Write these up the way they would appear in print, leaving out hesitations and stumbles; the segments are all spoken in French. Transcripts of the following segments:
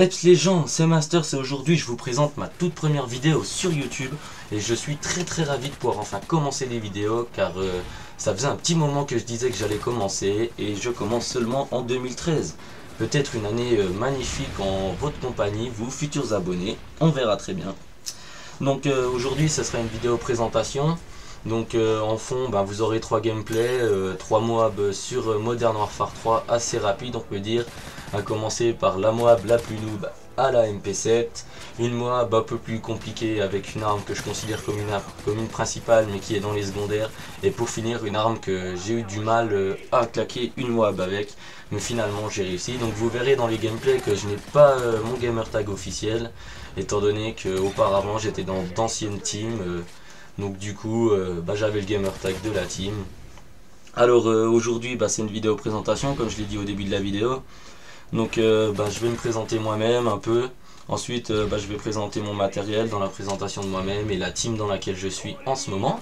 Eps les gens, c'est Masters et aujourd'hui je vous présente ma toute première vidéo sur YouTube et je suis très ravi de pouvoir enfin commencer les vidéos car ça faisait un petit moment que je disais que j'allais commencer et je commence seulement en 2013. Peut-être une année magnifique en votre compagnie, vous futurs abonnés, on verra très bien. Donc aujourd'hui ce sera une vidéo présentation. Donc en fond vous aurez 3 gameplays, 3 Moab sur Modern Warfare 3 assez rapide on peut dire. À commencer par la Moab la plus noob à la MP7, une Moab un peu plus compliquée avec une arme que je considère comme une principale mais qui est dans les secondaires, et pour finir une arme que j'ai eu du mal à claquer une Moab avec, mais finalement j'ai réussi. Donc vous verrez dans les gameplays que je n'ai pas mon gamer tag officiel, étant donné qu'auparavant j'étais dans d'anciennes teams, donc du coup j'avais le gamer tag de la team. Alors aujourd'hui c'est une vidéo présentation comme je l'ai dit au début de la vidéo. Donc je vais me présenter moi-même un peu. Ensuite je vais présenter mon matériel dans la présentation de moi-même et la team dans laquelle je suis en ce moment.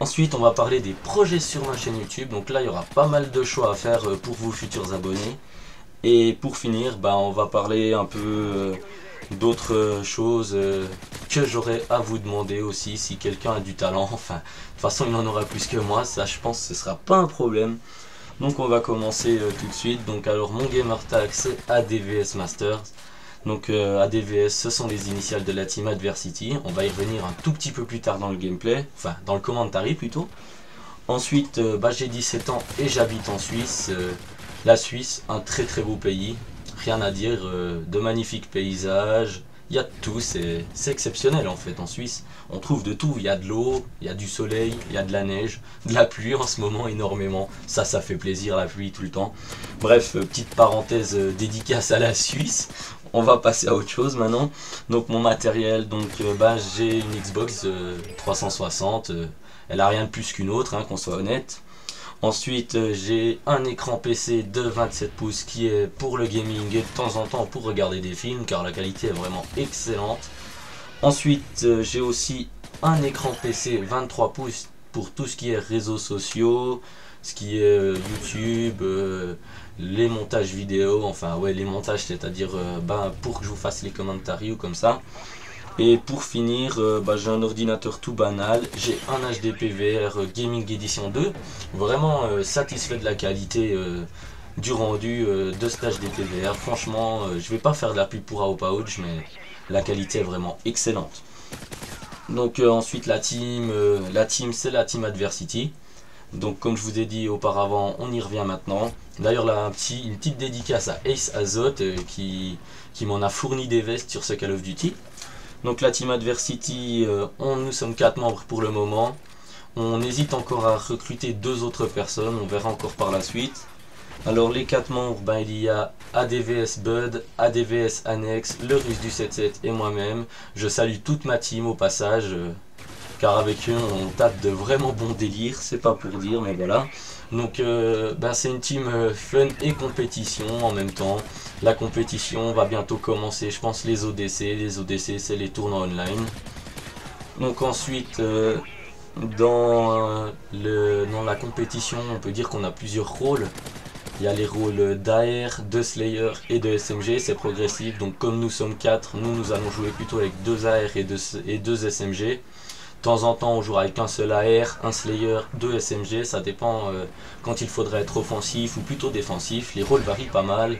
Ensuite on va parler des projets sur ma chaîne YouTube. Donc là il y aura pas mal de choix à faire pour vous futurs abonnés. Et pour finir on va parler un peu d'autres choses que j'aurai à vous demander aussi si quelqu'un a du talent. Enfin de toute façon il en aura plus que moi, ça je pense que ce sera pas un problème. Donc on va commencer tout de suite. Donc alors mon gamer tag c'est ADVS Masters. Donc ADVS ce sont les initiales de la team Adversity. On va y revenir un tout petit peu plus tard dans le gameplay, enfin dans le commentary plutôt. Ensuite j'ai 17 ans et j'habite en Suisse. La Suisse, un très beau pays, rien à dire, de magnifiques paysages. Il y a de tout, c'est exceptionnel en fait en Suisse. On trouve de tout, il y a de l'eau, il y a du soleil, il y a de la neige, de la pluie en ce moment énormément. Ça fait plaisir la pluie tout le temps. Bref, petite parenthèse dédicace à la Suisse. On va passer à autre chose maintenant. Donc mon matériel, donc j'ai une Xbox 360. Elle a rien de plus qu'une autre, qu'on soit honnête. Ensuite j'ai un écran PC de 27 pouces qui est pour le gaming et de temps en temps pour regarder des films car la qualité est vraiment excellente. Ensuite j'ai aussi un écran PC 23 pouces pour tout ce qui est réseaux sociaux, ce qui est YouTube, les montages vidéo, enfin ouais les montages, c'est-à-dire pour que je vous fasse les commentaires ou comme ça. Et pour finir, j'ai un ordinateur tout banal, j'ai un HD PVR Gaming Edition 2, vraiment satisfait de la qualité du rendu de cet HD PVR. Franchement, je vais pas faire de la pub pour Aopouch, mais la qualité est vraiment excellente. Donc ensuite la team c'est la team Adversity. Donc comme je vous ai dit auparavant, on y revient maintenant. D'ailleurs là une petite dédicace à Ace Azote qui m'en a fourni des vestes sur ce Call of Duty. Donc la team Adversity, nous sommes 4 membres pour le moment. On hésite encore à recruter 2 autres personnes, on verra encore par la suite. Alors les 4 membres, il y a ADVS Bud, ADVS Annex, le Russe du 7-7 et moi-même. Je salue toute ma team au passage, car avec eux on tape de vraiment bons délires, c'est pas pour dire mais voilà. Donc c'est une team fun et compétition en même temps. La compétition va bientôt commencer, je pense les ODC. Les ODC c'est les tournois online. Donc ensuite dans la compétition on peut dire qu'on a plusieurs rôles. Il y a les rôles d'AR, de Slayer et de SMG, c'est progressif. Donc comme nous sommes 4, nous allons jouer plutôt avec 2 AR et 2 SMG. De temps en temps on jouera avec un seul AR, un Slayer, 2 SMG, ça dépend quand il faudrait être offensif ou plutôt défensif, les rôles varient pas mal.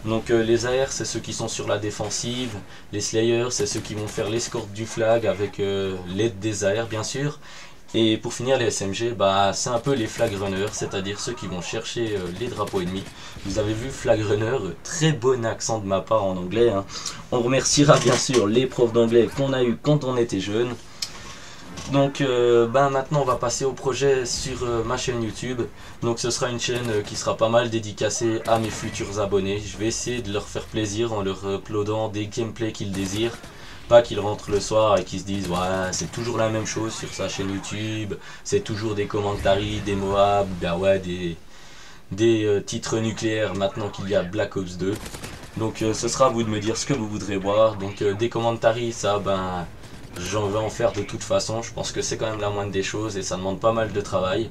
Donc les AR c'est ceux qui sont sur la défensive, les Slayers c'est ceux qui vont faire l'escorte du flag avec l'aide des AR bien sûr. Et pour finir les SMG, c'est un peu les flag runners, c'est-à-dire ceux qui vont chercher les drapeaux ennemis. Vous avez vu flag runner, très bon accent de ma part en anglais. On remerciera bien sûr les profs d'anglais qu'on a eu quand on était jeunes. Donc maintenant on va passer au projet sur ma chaîne YouTube. Donc ce sera une chaîne qui sera pas mal dédicacée à mes futurs abonnés. Je vais essayer de leur faire plaisir en leur uploadant des gameplays qu'ils désirent. Pas qu'ils rentrent le soir et qu'ils se disent ouais c'est toujours la même chose sur sa chaîne YouTube, c'est toujours des commentaires, des Moab, des titres nucléaires maintenant qu'il y a Black Ops 2. Donc ce sera à vous de me dire ce que vous voudrez voir. Donc des commentaires ça j'en vais en faire de toute façon, je pense que c'est quand même la moindre des choses et ça demande pas mal de travail.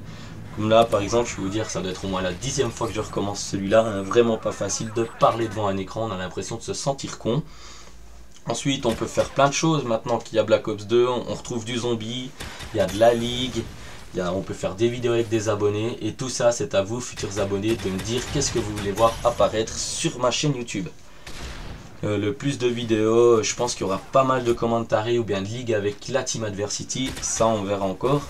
Comme là par exemple, je peux vous dire, ça doit être au moins la 10e fois que je recommence celui-là, hein, vraiment pas facile de parler devant un écran, on a l'impression de se sentir con. Ensuite, on peut faire plein de choses maintenant qu'il y a Black Ops 2, on retrouve du zombie, il y a de la ligue, on peut faire des vidéos avec des abonnés, et tout ça c'est à vous futurs abonnés de me dire qu'est-ce que vous voulez voir apparaître sur ma chaîne YouTube. Le plus de vidéos, je pense qu'il y aura pas mal de commentary ou bien de ligue avec la Team Adversity, ça on verra encore.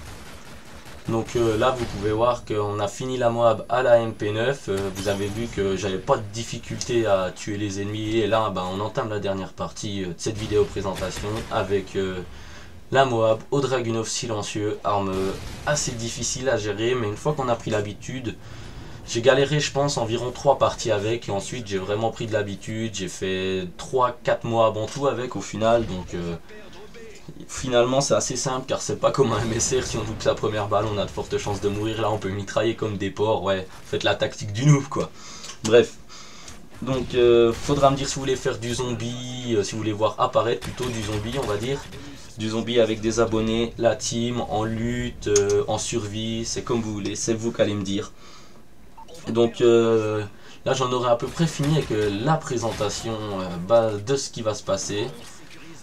Donc là vous pouvez voir qu'on a fini la Moab à la MP9, vous avez vu que j'avais pas de difficulté à tuer les ennemis, et là on entame la dernière partie de cette vidéo présentation avec la Moab au Dragunov silencieux, arme assez difficile à gérer, mais une fois qu'on a pris l'habitude, j'ai galéré je pense environ 3 parties avec, et ensuite j'ai vraiment pris de l'habitude, j'ai fait 3-4 Moab en tout avec au final, donc finalement c'est assez simple car c'est pas comme un MSR, si on loupe sa première balle on a de fortes chances de mourir, là on peut mitrailler comme des porcs, ouais, faites la tactique du noob quoi. Bref, donc faudra me dire si vous voulez faire du zombie, si vous voulez voir apparaître plutôt du zombie on va dire. Du zombie avec des abonnés, la team, en lutte, en survie, c'est comme vous voulez, c'est vous qui allez me dire. Donc là j'en aurai à peu près fini avec la présentation de ce qui va se passer.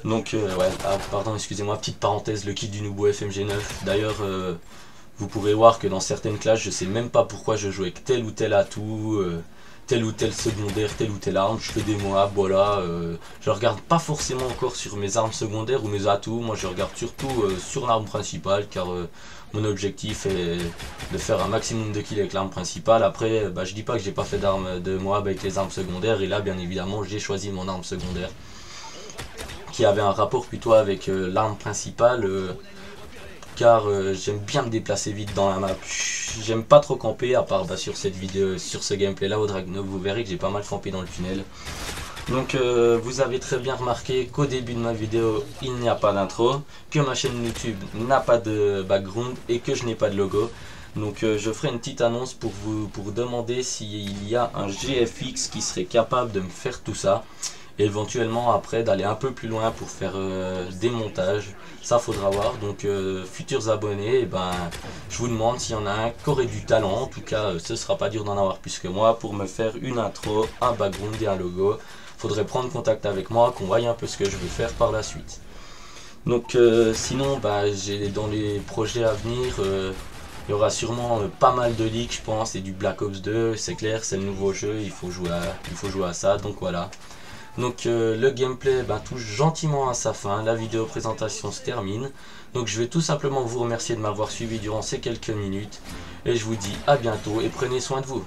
Donc ouais, pardon, excusez-moi, petite parenthèse, le kit du Nubo FMG9. D'ailleurs, vous pourrez voir que dans certaines classes, je sais même pas pourquoi je joue avec tel ou tel atout, tel ou tel secondaire, telle ou telle arme. Je fais des mois, voilà. Je regarde pas forcément encore sur mes armes secondaires ou mes atouts. Moi, je regarde surtout sur l'arme principale, car mon objectif est de faire un maximum de kills avec l'arme principale. Après, je dis pas que j'ai pas fait d'armes de Moab avec les armes secondaires, et là, bien évidemment, j'ai choisi mon arme secondaire, qui avait un rapport plutôt avec l'arme principale, car j'aime bien me déplacer vite dans la map. J'aime pas trop camper, à part sur cette vidéo, sur ce gameplay là au Dragunov, vous verrez que j'ai pas mal campé dans le tunnel. Donc vous avez très bien remarqué qu'au début de ma vidéo il n'y a pas d'intro, que ma chaîne YouTube n'a pas de background et que je n'ai pas de logo. Donc je ferai une petite annonce pour demander s'il y a un GFX qui serait capable de me faire tout ça. Et éventuellement après d'aller un peu plus loin pour faire des montages, ça faudra voir. Donc futurs abonnés, je vous demande s'il y en a un qui aurait du talent, en tout cas ce sera pas dur d'en avoir plus que moi, pour me faire une intro, un background et un logo. Faudrait prendre contact avec moi, qu'on voie un peu ce que je veux faire par la suite. Donc sinon j'ai dans les projets à venir, il y aura sûrement pas mal de leaks je pense, et du Black Ops 2, c'est clair, c'est le nouveau jeu, il faut jouer à ça, donc voilà. Donc le gameplay touche gentiment à sa fin, la vidéo présentation se termine. Donc je vais tout simplement vous remercier de m'avoir suivi durant ces quelques minutes. Et je vous dis à bientôt et prenez soin de vous.